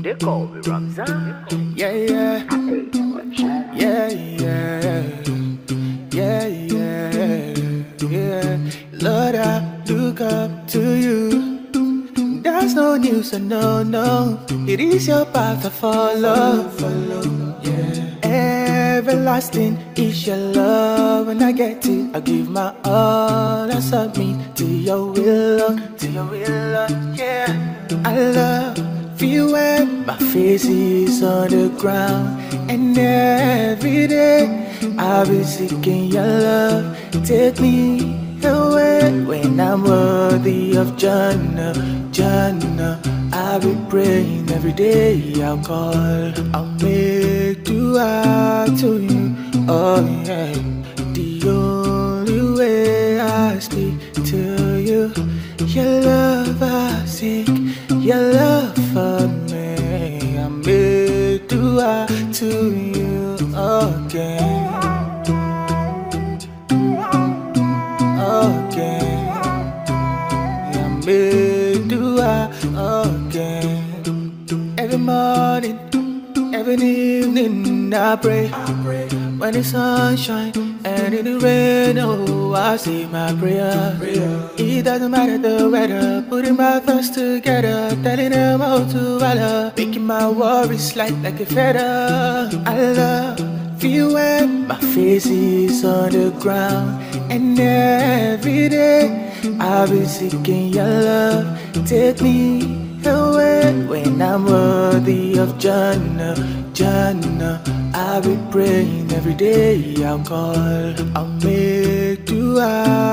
They call me Ramzan. Yeah, yeah. Yeah, yeah. Yeah, yeah. Yeah. Lord, I look up to you. There's no news, so no. It is your path I follow. Yeah. Everlasting is your love. When I get it, I give my all. I submit to your will, yeah. I love you when my face is on the ground. And every day I'll be seeking your love. Take me away when I'm worthy of Jannah. I'll be praying every day. I'll call, I'll make dua to you. Oh yeah, the only way I speak to you. Your love I seek, your love for me. I make dua to you again. Me do I again. Every morning, every evening I pray. When the sun shines and in the rain, oh, I say my prayer. It doesn't matter the weather, putting my thoughts together, telling them how to valor, making my worries light like a feather. I love you when my face is on the ground, and every day I'll be seeking your love. Take me away when I'm worthy of Jannah. I'll be praying every day. I'll call, I'll make dua.